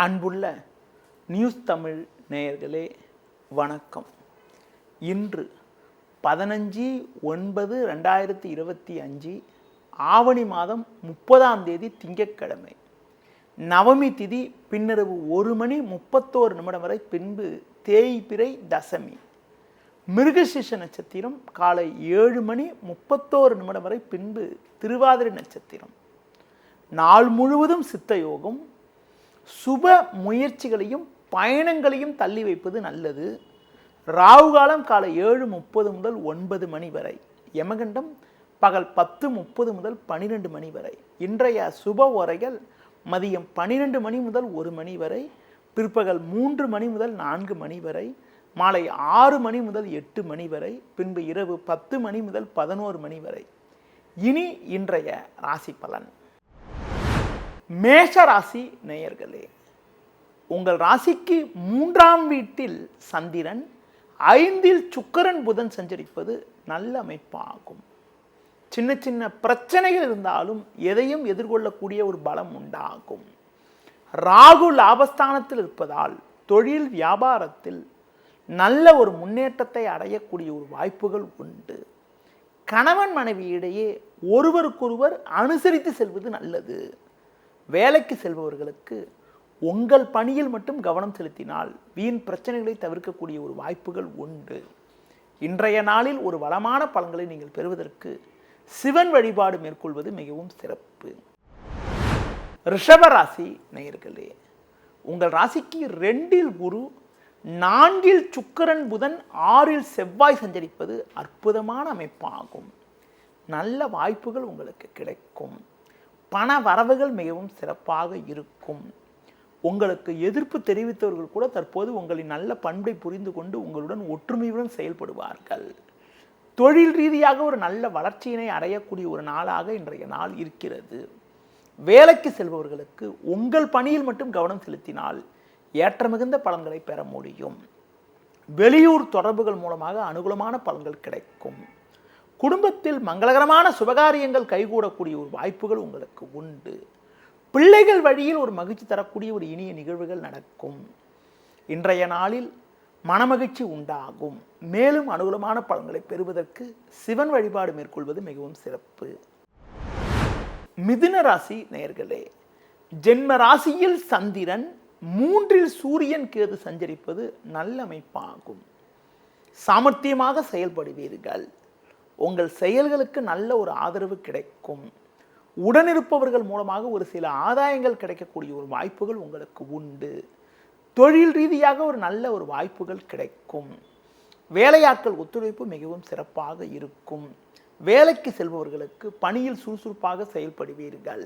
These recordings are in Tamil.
அன்புள்ள நியூஸ் தமிழ் நேயர்களே வணக்கம். இன்று 15/9/2025 ஆவணி மாதம் 30ஆம் தேதி திங்கட்கிழமை. நவமி திதி பின்னரவு 1:31 வரை, பின்பு தேய்பிறை தசமி. மிருகசீஷ நட்சத்திரம் காலை 7:31 வரை, பின்பு திருவாதிரை நட்சத்திரம். நாள் முழுவதும் சித்த யோகம். சுப முயற்சிகளையும் பயணங்களையும் தள்ளி வைப்பது நல்லது. ராகு காலம் காலை 7:30 முதல் 9 மணி வரை. யமகண்டம் பகல் 10:30 முதல் 12 மணி வரை. இன்றைய சுப உரைகள் மதியம் 12 மணி முதல் 1 மணி வரை, பிற்பகல் 3 மணி முதல் 4 மணி வரை, மாலை 6 மணி முதல் 8 மணி வரை, பின்பு இரவு 10 மணி முதல் 11 மணி வரை. இனி இன்றைய ராசி பலன். மேஷ ராசி நேயர்களே, உங்கள் ராசிக்கு 3ஆம் வீட்டில் சந்திரன், 5இல் சுக்கிரன் புதன் சஞ்சரிப்பது நல்ல அமைப்பாகும். சின்ன சின்ன பிரச்சனைகள் இருந்தாலும் எதையும் எதிர்கொள்ளக்கூடிய ஒரு பலம் உண்டாகும். ராகு லாபஸ்தானத்தில் இருப்பதால் தொழில் வியாபாரத்தில் நல்ல ஒரு முன்னேற்றத்தை அடையக்கூடிய ஒரு வாய்ப்புகள் உண்டு. கணவன் மனைவி இடையே ஒருவருக்கொருவர் அனுசரித்து செல்வது நல்லது. வேலைக்கு செல்பவர்களுக்கு உங்கள் பணியில் மட்டும் கவனம் செலுத்தினால் வீண் பிரச்சனைகளை தவிர்க்கக்கூடிய ஒரு வாய்ப்புகள் உண்டு. இன்றைய நாளில் ஒரு வளமான பலன்களை நீங்கள் பெறுவதற்கு சிவன் வழிபாடு மேற்கொள்வது மிகவும் சிறப்பு. ரிஷப ராசி நேயர்களே, உங்கள் ராசிக்கு 2இல் குரு, 4இல் சுக்கிரன் புதன், 6இல் செவ்வாய் சஞ்சரிப்பது அற்புதமான அமைப்பாகும். நல்ல வாய்ப்புகள் உங்களுக்கு கிடைக்கும். பண வரவுகள் மிகவும் சிறப்பாக இருக்கும். உங்களுக்கு எதிர்ப்பு தெரிவித்தவர்கள் கூட தற்போது உங்களின் நல்ல பண்பை புரிந்து கொண்டு உங்களுடன் ஒற்றுமையுடன் செயல்படுவார்கள். தொழில் ரீதியாக ஒரு நல்ல வளர்ச்சியினை அடையக்கூடிய ஒரு நாளாக இன்றைய நாள் இருக்கிறது. வேலைக்கு செல்பவர்களுக்கு உங்கள் பணியில் மட்டும் கவனம் செலுத்தினால் ஏற்ற மிகுந்த பலன்களை பெற முடியும். வெளியூர் தொடர்புகள் மூலமாக அனுகூலமான பலன்கள் கிடைக்கும். குடும்பத்தில் மங்களகரமான சுபகாரியங்கள் கைகூடக்கூடிய ஒரு வாய்ப்புகள் உங்களுக்கு உண்டு. பிள்ளைகள் வழியில் ஒரு மகிழ்ச்சி தரக்கூடிய ஒரு இனிய நிகழ்வுகள் நடக்கும். இன்றைய நாளில் மனமகிழ்ச்சி உண்டாகும். மேலும் அனுகூலமான பலன்களை பெறுவதற்கு சிவன் வழிபாடு மேற்கொள்வது மிகவும் சிறப்பு. மிதுன ராசி நேயர்களே, ஜென்ம ராசியில் சந்திரன், 3இல் சூரியன் கேது சஞ்சரிப்பது நல்ல அமைப்பாகும். சாமர்த்தியமாக செயல்படுவீர்கள். உங்கள் செயல்களுக்கு நல்ல ஒரு ஆதரவு கிடைக்கும். உடனிருப்பவர்கள் மூலமாக ஒரு சில ஆதாயங்கள் கிடைக்கக்கூடிய ஒரு வாய்ப்புகள் உங்களுக்கு உண்டு. தொழில் ரீதியாக ஒரு நல்ல ஒரு வாய்ப்புகள் கிடைக்கும். வேலையாட்கள் ஒத்துழைப்பு மிகவும் சிறப்பாக இருக்கும். வேலைக்கு செல்பவர்களுக்கு பணியில் சுறுசுறுப்பாக செயல்படுவீர்கள்.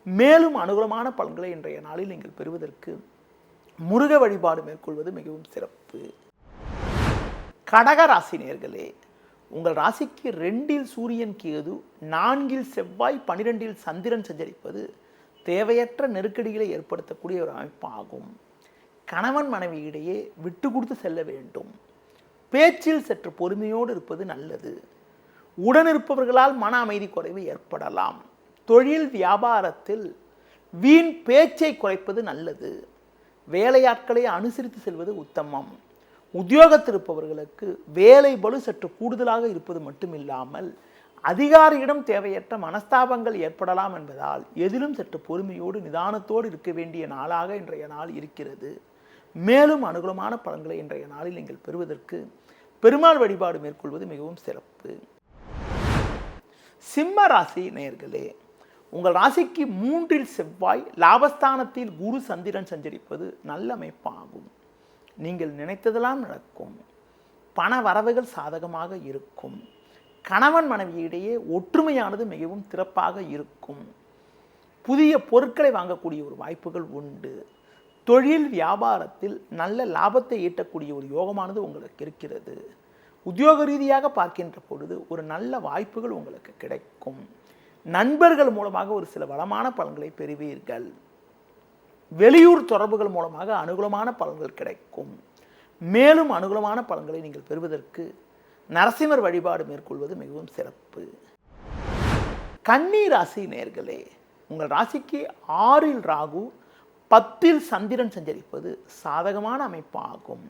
மேலும் அனுகூலமான பலன்களை இன்றைய நாளில் நீங்கள் பெறுவதற்கு முருக வழிபாடு மேற்கொள்வது மிகவும் சிறப்பு. கடக ராசி நேயர்களே, உங்கள் ராசிக்கு 2இல் சூரியன் கேது, 4இல் செவ்வாய், 12இல் சந்திரன் சஞ்சரிப்பது தேவையற்ற நெருக்கடிகளை ஏற்படுத்தக்கூடிய ஒரு அமைப்பாகும். கணவன் மனைவி இடையே விட்டு கொடுத்து செல்ல வேண்டும். பேச்சில் சற்று பொறுமையோடு இருப்பது நல்லது. உடனிருப்பவர்களால் மன அமைதி குறைவு ஏற்படலாம். தொழில் வியாபாரத்தில் வீண் பேச்சை குறைப்பது நல்லது. வேலையாட்களை அனுசரித்து செல்வது உத்தமம். உத்தியோகத்தில் இருப்பவர்களுக்கு வேலை பளு சற்று கூடுதலாக இருப்பது மட்டுமில்லாமல் அதிகாரியிடம் தேவையற்ற மனஸ்தாபங்கள் ஏற்படலாம் என்பதால் எதிலும் சற்று பொறுமையோடு நிதானத்தோடு இருக்க வேண்டிய நாளாக இன்றைய நாள் இருக்கிறது. மேலும் அனுகூலமான பலன்களை இன்றைய நாளில் நீங்கள் பெறுவதற்கு பெருமாள் வழிபாடு மேற்கொள்வது மிகவும் சிறப்பு. சிம்ம ராசி நேயர்களே, உங்கள் ராசிக்கு 3இல் செவ்வாய், லாபஸ்தானத்தில் குரு சந்திரன் சஞ்சரிப்பது நல்ல அமைப்பாகும். நீங்கள் நினைத்ததெல்லாம் நடக்கும். பண வரவுகள் சாதகமாக இருக்கும். கணவன் மனைவியிடையே ஒற்றுமையானது மிகவும் சிறப்பாக இருக்கும். புதிய பொருட்களை வாங்கக்கூடிய ஒரு வாய்ப்புகள் உண்டு. தொழில் வியாபாரத்தில் நல்ல லாபத்தை ஈட்டக்கூடிய ஒரு யோகமானது உங்களுக்கு இருக்கிறது. உத்தியோக ரீதியாக பார்க்கின்ற பொழுது ஒரு நல்ல வாய்ப்புகள் உங்களுக்கு கிடைக்கும். நண்பர்கள் மூலமாக ஒரு சில வளமான பலன்களை பெறுவீர்கள். வெளியூர் தொடர்புகள் மூலமாக அனுகூலமான பலன்கள் கிடைக்கும். மேலும் அனுகூலமான பலன்களை நீங்கள் பெறுவதற்கு நரசிம்மர் வழிபாடு மேற்கொள்வது மிகவும் சிறப்பு. கன்னி ராசி நேயர்களே, உங்கள் ராசிக்கு 6இல் ராகு, 10ல் சந்திரன் சஞ்சரிப்பது சாதகமான அமைப்பாகும்.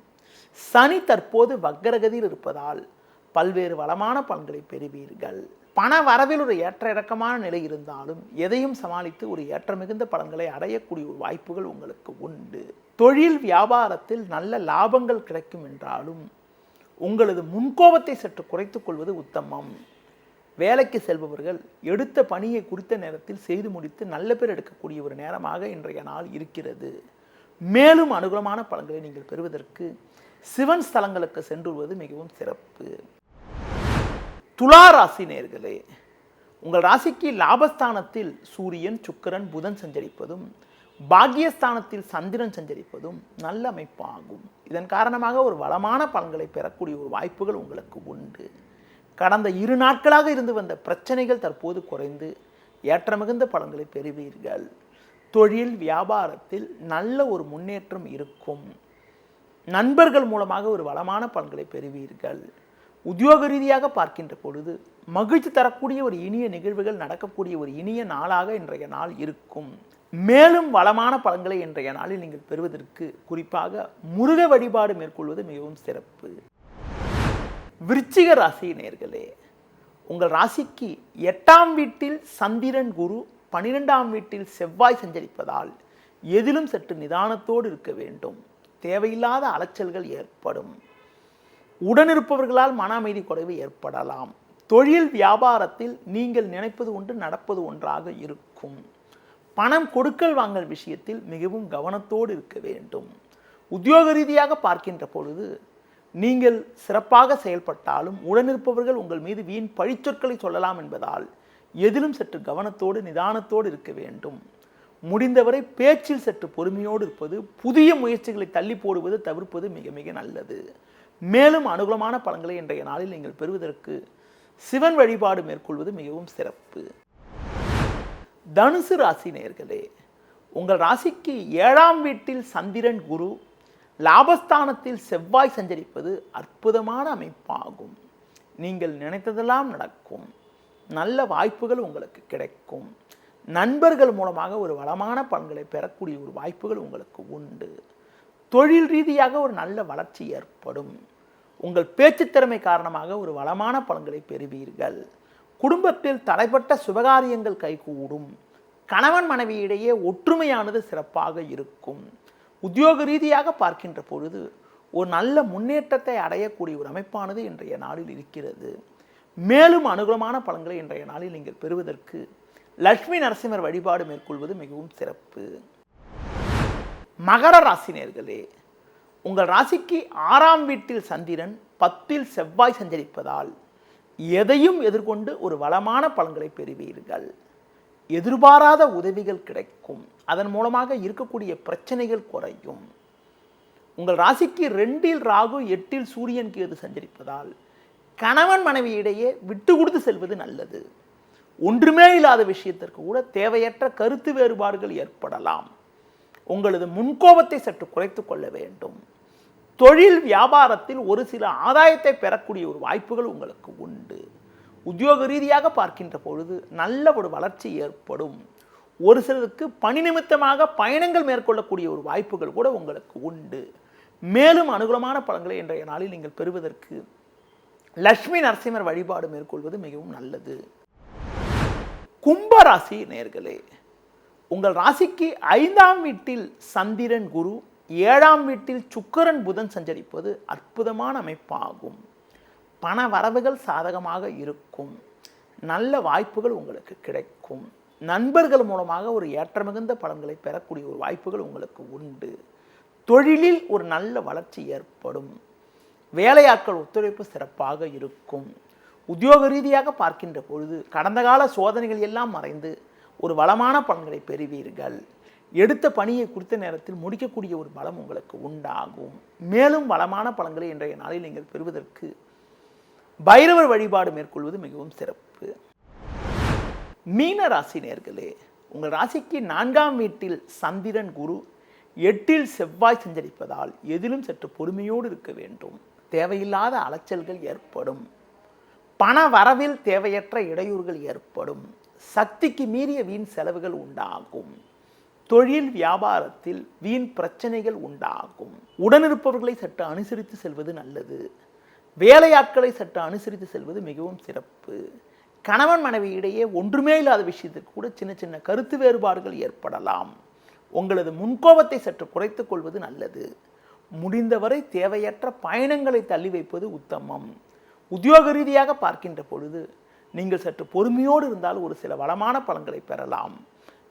சனி தற்போது வக்கரகதியில் இருப்பதால் பல்வேறு வளமான பலன்களை பெறுவீர்கள். பண வரவில் ஒரு ஏற்ற இறக்கமான நிலை இருந்தாலும் எதையும் சமாளித்து ஒரு ஏற்ற மிகுந்த பலன்களை அடையக்கூடிய ஒரு வாய்ப்புகள் உங்களுக்கு உண்டு. தொழில் வியாபாரத்தில் நல்ல லாபங்கள் கிடைக்கும் என்றாலும் உங்களது முன்கோபத்தை சற்று குறைத்துக் கொள்வது உத்தமம். வேலைக்கு செல்பவர்கள் எடுத்த பணியை குறித்த நேரத்தில் செய்து முடித்து நல்ல பேர் எடுக்கக்கூடிய ஒரு நேரமாக இன்றைய நாள் இருக்கிறது. மேலும் அனுகூலமான பலன்களை நீங்கள் பெறுவதற்கு சிவன் ஸ்தலங்களுக்கு சென்று வருவது மிகவும் சிறப்பு. துலா ராசி நேயர்களே, உங்கள் ராசிக்கு லாபஸ்தானத்தில் சூரியன், சுக்கிரன், புதன் சஞ்சரிப்பதும் பாக்கியஸ்தானத்தில் சந்திரன் சஞ்சரிப்பதும் நல்ல அமைப்பாகும். இதன் காரணமாக ஒரு வளமான பலன்களை பெறக்கூடிய ஒரு வாய்ப்புகள் உங்களுக்கு உண்டு. கடந்த 2 நாட்களாக இருந்து வந்த பிரச்சனைகள் தற்போது குறைந்து ஏற்ற மிகுந்த பலன்களை பெறுவீர்கள். தொழில் வியாபாரத்தில் நல்ல ஒரு முன்னேற்றம் இருக்கும். நண்பர்கள் மூலமாக ஒரு வளமான பலன்களை பெறுவீர்கள். உத்தியோக ரீதியாக பார்க்கின்ற பொழுது மகிழ்ச்சி தரக்கூடிய ஒரு இனிய நிகழ்வுகள் நடக்கக்கூடிய ஒரு இனிய நாளாக இன்றைய நாள் இருக்கும். மேலும் வளமான பலன்களை இன்றைய நாளில் நீங்கள் பெறுவதற்கு குறிப்பாக முருக வழிபாடு மேற்கொள்வது மிகவும் சிறப்பு. விருச்சிக ராசி நேயர்களே, உங்கள் ராசிக்கு 8ஆம் வீட்டில் சந்திரன், குரு, 12ஆம் வீட்டில் செவ்வாய் சஞ்சரிப்பதால் எதிலும் சற்று நிதானத்தோடு இருக்க வேண்டும். தேவையில்லாத அலைச்சல்கள் ஏற்படும். உடனிருப்பவர்களால் மன அமைதி குறைவு ஏற்படலாம். தொழில் வியாபாரத்தில் நீங்கள் நினைப்பது ஒன்று நடப்பது ஒன்றாக இருக்கும். பணம் கொடுக்கல் வாங்கல் விஷயத்தில் மிகவும் கவனத்தோடு இருக்க வேண்டும். உத்தியோக ரீதியாக பார்க்கின்ற பொழுது நீங்கள் சிறப்பாக செயல்பட்டாலும் உடனிருப்பவர்கள் உங்கள் மீது வீண் பழிச்சொற்களை சொல்லலாம் என்பதால் எதிலும் சற்று கவனத்தோடு நிதானத்தோடு இருக்க வேண்டும். முடிந்தவரை பேச்சில் சற்று பொறுமையோடு இருப்பது, புதிய முயற்சிகளை தள்ளி போடுவது தவிர்ப்பது மிக மிக நல்லது. மேலும் அனுகூலமான பலன்களை இன்றைய நாளில் நீங்கள் பெறுவதற்கு சிவன் வழிபாடு மேற்கொள்வது மிகவும் சிறப்பு. தனுசு ராசி நேயர்களே, உங்கள் ராசிக்கு 7ஆம் வீட்டில் சந்திரன், குரு, லாபஸ்தானத்தில் செவ்வாய் சஞ்சரிப்பது அற்புதமான அமைப்பாகும். நீங்கள் நினைத்ததெல்லாம் நடக்கும். நல்ல வாய்ப்புகள் உங்களுக்கு கிடைக்கும். நண்பர்கள் மூலமாக ஒரு வளமான பலன்களை பெறக்கூடிய ஒரு வாய்ப்புகள் உங்களுக்கு உண்டு. தொழில் ரீதியாக ஒரு நல்ல வளர்ச்சி ஏற்படும். உங்கள் பேச்சு திறமை காரணமாக ஒரு வளமான பலன்களை பெறுவீர்கள். குடும்பத்தில் தடைப்பட்ட சுபகாரியங்கள் கைகூடும். கணவன் மனைவியிடையே ஒற்றுமையானது சிறப்பாக இருக்கும். உத்தியோக ரீதியாக பார்க்கின்ற பொழுது ஒரு நல்ல முன்னேற்றத்தை அடையக்கூடிய ஒரு அமைப்பானது இன்றைய நாளில் இருக்கிறது. மேலும் அனுகூலமான பலன்களை இன்றைய நாளில் நீங்கள் பெறுவதற்கு லட்சுமி நரசிம்மர் வழிபாடு மேற்கொள்வது மிகவும் சிறப்பு. மகர ராசி நேயர்களே, உங்கள் ராசிக்கு 6ஆம் வீட்டில் சந்திரன், 10ல் செவ்வாய் சஞ்சரிப்பதால் எதையும் எதிர்கொண்டு ஒரு வளமான பலன்களை பெறுவீர்கள். எதிர்பாராத உதவிகள் கிடைக்கும். அதன் மூலமாக இருக்கக்கூடிய பிரச்சனைகள் குறையும். உங்கள் ராசிக்கு 2ல் ராகு, 8ல் சூரியன், கேது சஞ்சரிப்பதால் கணவன் மனைவியிடையே விட்டு கொடுத்து செல்வது நல்லது. ஒன்றுமே இல்லாத விஷயத்திற்கு கூட தேவையற்ற கருத்து வேறுபாடுகள் ஏற்படலாம். உங்களது முன்கோபத்தை சற்று குறைத்துக் கொள்ள வேண்டும். தொழில் வியாபாரத்தில் ஒரு சில ஆதாயத்தை பெறக்கூடிய ஒரு வாய்ப்புகள் உங்களுக்கு உண்டு. உத்தியோக ரீதியாக பார்க்கின்ற பொழுது நல்ல ஒரு வளர்ச்சி ஏற்படும். ஒரு சிலருக்கு பணி நிமித்தமாக பயணங்கள் மேற்கொள்ளக்கூடிய ஒரு வாய்ப்புகள் கூட உங்களுக்கு உண்டு. மேலும் அனுகூலமான பலன்களை இன்றைய நாளில் நீங்கள் பெறுவதற்கு லட்சுமி நரசிம்மர் வழிபாடு மேற்கொள்வது மிகவும் நல்லது. கும்பராசி நேயர்களே, உங்கள் ராசிக்கு 5ஆம் வீட்டில் சந்திரன், குரு, 7ஆம் வீட்டில் சுக்கிரன், புதன் சஞ்சரிப்பது அற்புதமான அமைப்பாகும். பண வரவுகள் சாதகமாக இருக்கும். நல்ல வாய்ப்புகள் உங்களுக்கு கிடைக்கும். நண்பர்கள் மூலமாக ஒரு ஏற்ற மிகுந்த பலன்களை பெறக்கூடிய ஒரு வாய்ப்புகள் உங்களுக்கு உண்டு. தொழிலில் ஒரு நல்ல வளர்ச்சி ஏற்படும். வேலையாட்கள் ஒத்துழைப்பு சிறப்பாக இருக்கும். உத்தியோக ரீதியாக பார்க்கின்ற பொழுது கடந்த கால சோதனைகள் எல்லாம் மறைந்து ஒரு வளமான பலன்களை பெறுவீர்கள். எடுத்த பணியை குறித்த நேரத்தில் முடிக்கக்கூடிய ஒரு பலம் உங்களுக்கு உண்டாகும். மேலும் வளமான பலன்களை இன்றைய நாளில் நீங்கள் பெறுவதற்கு பைரவர் வழிபாடு மேற்கொள்வது மிகவும் சிறப்பு. மீன ராசி நேயர்களே, உங்கள் ராசிக்கு 4ஆம் வீட்டில் சந்திரன், குரு, 8ல் செவ்வாய் சஞ்சரிப்பதால் எதிலும் சற்று பொறுமையோடு இருக்க வேண்டும். தேவையில்லாத அலைச்சல்கள் ஏற்படும். பண வரவில் தேவையற்ற இடையூறுகள் ஏற்படும். சக்திக்கு மீறிய வீண் செலவுகள் உண்டாகும். தொழில் வியாபாரத்தில் வீண் பிரச்சனைகள் உண்டாகும். உடனிருப்பவர்களை சற்று அனுசரித்து செல்வது நல்லது. வேலையாட்களை சற்று அனுசரித்து செல்வது மிகவும் சிறப்பு. கணவன் மனைவி இடையே ஒன்றுமே இல்லாத விஷயத்திற்கு கூட சின்ன சின்ன கருத்து வேறுபாடுகள் ஏற்படலாம். உங்களது முன்கோபத்தை சற்று குறைத்துக் கொள்வது நல்லது. முடிந்தவரை தேவையற்ற பயணங்களை தள்ளி வைப்பது உத்தமம். உத்தியோக ரீதியாக பார்க்கின்ற பொழுது நீங்கள் சற்று பொறுமையோடு இருந்தால் ஒரு சில வளமான பலன்களை பெறலாம்.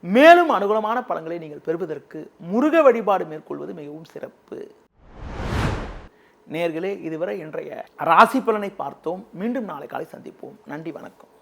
மேலும் அனுகூலமான பலன்களை நீங்கள் பெறுவதற்கு முருக வழிபாடு மேற்கொள்வது மிகவும் சிறப்பு. நேயர்களே, இதுவரை இன்றைய ராசி பலனை பார்த்தோம். மீண்டும் நாளை காலை சந்திப்போம். நன்றி, வணக்கம்.